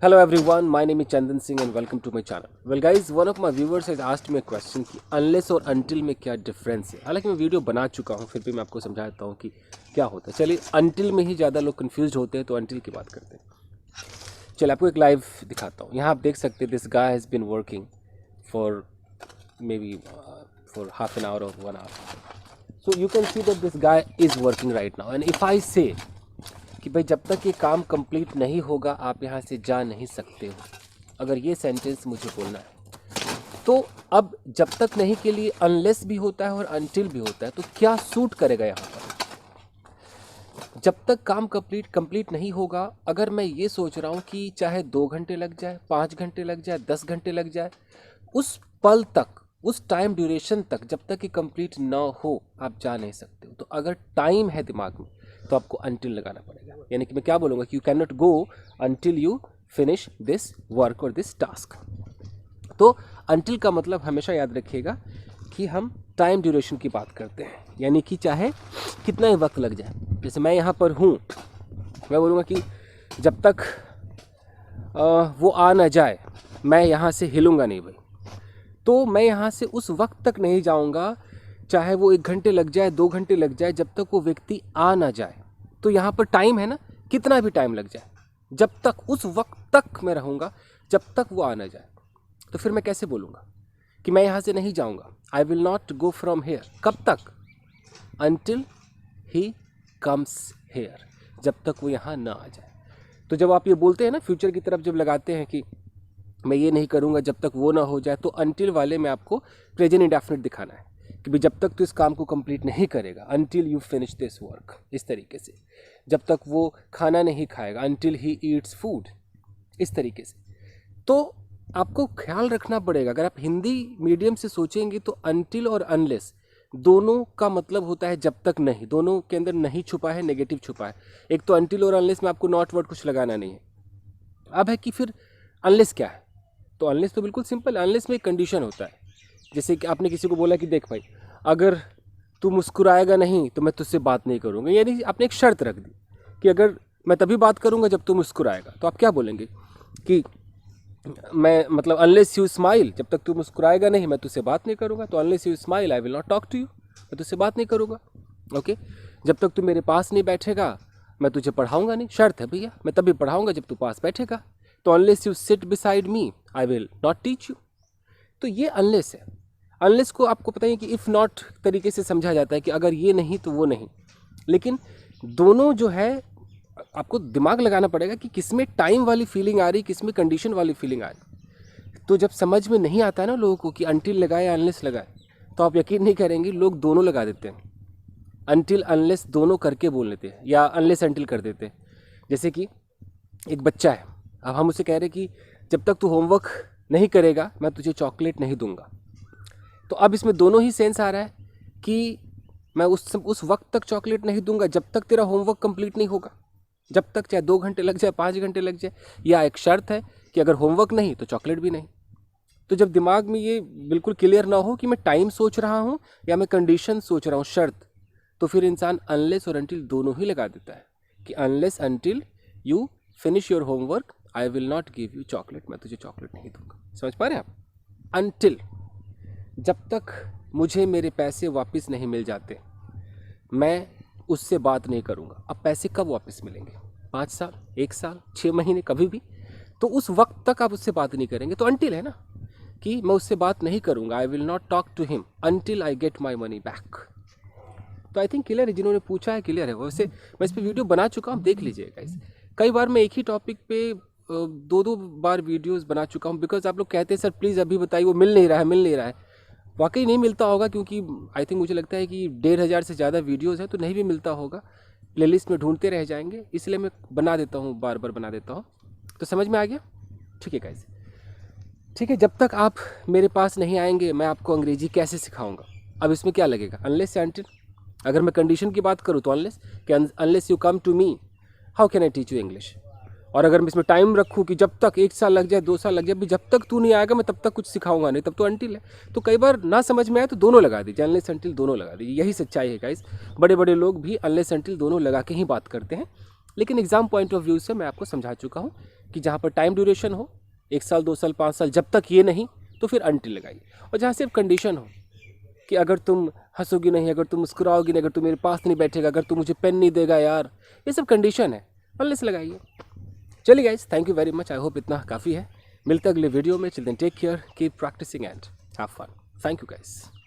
Hello everyone, my name is Chandan Singh and welcome to my channel. Well guys, one of my viewers has asked me a question कि unless और until में क्या difference है। हालांकि मैं video बना चुका हूँ, फिर भी मैं आपको समझाता हूँ कि क्या होता है। चलिए until में ही ज़्यादा लोग कंफ्यूज होते हैं, तो until की बात करते हैं। चलिए आपको एक लाइव दिखाता हूँ। यहाँ आप देख सकते हैं, this guy has been working for maybe for half an hour or 1 hour. So you can see that this guy is working right now. And if I say कि भाई जब तक ये काम कंप्लीट नहीं होगा आप यहाँ से जा नहीं सकते हो, अगर ये सेंटेंस मुझे बोलना है, तो अब जब तक नहीं के लिए अनलेस भी होता है और अनटिल भी होता है, तो क्या सूट करेगा यहाँ पर? जब तक काम कंप्लीट नहीं होगा, अगर मैं ये सोच रहा हूँ कि चाहे 2 घंटे लग जाए, 5 घंटे लग जाए, 10 घंटे लग जाए, उस पल तक, उस टाइम ड्यूरेशन तक, जब तक कि कंप्लीट ना हो आप जा नहीं सकते हो। तो अगर टाइम है दिमाग में तो आपको अनटिल लगाना पड़ेगा। यानी कि मैं क्या बोलूँगा कि you can not go until you finish this work और दिस टास्क। तो अनटिल का मतलब हमेशा याद रखिएगा कि हम टाइम ड्यूरेशन की बात करते हैं, यानी कि चाहे कितना ही वक्त लग जाए। जैसे मैं यहाँ पर हूँ, मैं बोलूँगा कि जब तक वो आ ना जाए मैं यहाँ से हिलूँगा नहीं भाई। तो मैं यहाँ से उस वक्त तक नहीं जाऊँगा, चाहे वो 1 घंटे लग जाए, 2 घंटे लग जाए, जब तक वो व्यक्ति आ ना जाए। तो यहाँ पर टाइम है ना, कितना भी टाइम लग जाए, जब तक उस वक्त तक मैं रहूँगा, जब तक वो आ ना जाए। तो फिर मैं कैसे बोलूँगा कि मैं यहाँ से नहीं जाऊँगा, आई will not go from here. कब तक? अनटिल ही कम्स हेयर, जब तक वो यहाँ ना आ जाए। तो जब आप ये बोलते हैं ना, फ्यूचर की तरफ जब लगाते हैं कि मैं ये नहीं करूँगा जब तक वो ना हो जाए, तो अनटिल वाले में आपको प्रेजेंट इंडेफिनिट दिखाना है कि भाई जब तक तो इस काम को कंप्लीट नहीं करेगा, until you finish this work, इस तरीके से। जब तक वो खाना नहीं खाएगा, अनटिल ही ईट्स फूड, इस तरीके से। तो आपको ख्याल रखना पड़ेगा, अगर आप हिंदी मीडियम से सोचेंगे तो अनटिल और अनलेस दोनों का मतलब होता है जब तक नहीं। दोनों के अंदर नहीं छुपा है, नेगेटिव छुपा है। एक तो अनटिल और अनलेस में आपको नॉट वर्ड कुछ लगाना नहीं है। अब है कि फिर अनलेस क्या है? तो अनलेस तो बिल्कुल सिंपल है। अनलेस में एक कंडीशन होता है, जैसे कि आपने किसी को बोला कि देख भाई, अगर तू मुस्कुराएगा नहीं तो मैं तुझसे बात नहीं करूँगा। यानी आपने एक शर्त रख दी कि अगर मैं तभी बात करूँगा जब तू मुस्कुराएगा। तो आप क्या बोलेंगे कि मैं मतलब अनलेस यू स्माइल, जब तक तू मुस्कुराएगा नहीं मैं तुझसे बात नहीं करूँगा। तो unless you smile I will not talk to you, मैं तुझसे बात नहीं करूँगा। ओके, जब तक तू मेरे पास नहीं बैठेगा मैं तुझे पढ़ाऊँगा नहीं। शर्त है भैया, मैं तभी पढ़ाऊँगा जब तू पास बैठेगा। तो unless you sit beside me I will not teach you. तो ये अनलेस है। अनलेस को आपको पता है कि इफ़ नॉट तरीके से समझा जाता है कि अगर ये नहीं तो वो नहीं। लेकिन दोनों जो है आपको दिमाग लगाना पड़ेगा कि किसमें टाइम वाली फीलिंग आ रही, किसमें कंडीशन वाली फीलिंग आ रही। तो जब समझ में नहीं आता है ना लोगों को कि अनटिल लगाए या अनलेस लगाए, तो आप यकीन नहीं करेंगे लोग दोनों लगा देते हैं। अनटिल अनलेस दोनों करके बोल लेते हैं, या अनलेस अनटिल कर देते हैं। जैसे कि एक बच्चा है, अब हम उसे कह रहे हैं कि जब तक तू होमवर्क नहीं करेगा मैं तुझे चॉकलेट नहीं दूंगा। तो अब इसमें दोनों ही सेंस आ रहा है कि मैं उस वक्त तक चॉकलेट नहीं दूंगा जब तक तेरा होमवर्क कंप्लीट नहीं होगा। जब तक चाहे 2 घंटे लग जाए, 5 घंटे लग जाए, या एक शर्त है कि अगर होमवर्क नहीं तो चॉकलेट भी नहीं। तो जब दिमाग में ये बिल्कुल क्लियर ना हो कि मैं टाइम सोच रहा हूँ या मैं कंडीशन सोच रहा हूँ, शर्त, तो फिर इंसान अनलेस और अनटिल दोनों ही लगा देता है कि unless until you finish your homework I will not give you chocolate, मैं तुझे चॉकलेट नहीं दूंगा। समझ पा रहे हैं आप? अनटिल, जब तक मुझे मेरे पैसे वापस नहीं मिल जाते मैं उससे बात नहीं करूँगा। अब पैसे कब वापस मिलेंगे? 5 साल, 1 साल, 6 महीने, कभी भी। तो उस वक्त तक आप उससे बात नहीं करेंगे। तो अनटिल है ना कि मैं उससे बात नहीं करूँगा, I will not talk to him until I get my money back. तो आई थिंक क्लियर है, जिन्होंने पूछा है क्लियर है। वैसे मैं इस पर वीडियो बना चुका हूँ, देख लीजिएगा इसे। कई बार मैं एक ही टॉपिक पे 2-2 बार वीडियोस बना चुका हूँ, बिकॉज आप लोग कहते हैं सर प्लीज़ अभी बताइए, वो मिल नहीं रहा है। वाकई नहीं मिलता होगा, क्योंकि आई थिंक मुझे लगता है कि 1500 से ज़्यादा वीडियोस है, तो नहीं भी मिलता होगा। प्लेलिस्ट में ढूंढते रह जाएंगे, इसलिए मैं बना देता हूँ, बार बार बना देता हूँ। तो समझ में आ गया? ठीक है गाइस, ठीक है। जब तक आप मेरे पास नहीं आएंगे मैं आपको अंग्रेजी कैसे सिखाऊंगा? अब इसमें क्या लगेगा, अनलेस या अनटिल? अगर मैं कंडीशन की बात करूँ तो अनलेस, कि unless you come to me how can I teach you English. और अगर मैं इसमें टाइम रखूँ कि जब तक 1 साल लग जाए, 2 साल लग जाए, जब तक तू नहीं आएगा मैं तब तक कुछ सिखाऊंगा नहीं, तब तो अनटिल है। तो कई बार ना समझ में आए तो दोनों लगा दीजिए, अनलेस अनटिल दोनों लगा दीजिए। यही सच्चाई है गाइस। बड़े बड़े लोग भी अनलेस अनटिल दोनों लगा के ही बात करते हैं। लेकिन एग्जाम पॉइंट ऑफ व्यू से मैं आपको समझा चुका हूँ कि जहाँ पर टाइम ड्यूरेशन हो 1 साल 2 साल 5 साल, जब तक ये नहीं तो फिर अनटिल लगाइए। और जहाँ सिर्फ कंडीशन हो कि अगर तुम हंसोगी नहीं, अगर तुम मुस्कुराओगी नहीं, अगर तुम मेरे पास नहीं बैठेगा, अगर तुम मुझे पेन नहीं देगा यार, ये सब कंडीशन है, अनलेस लगाइए। चलिए guys, thank you very much. I hope इतना काफ़ी है। मिलते हैं अगले वीडियो में। Children take care, keep practising and have fun. Thank you guys.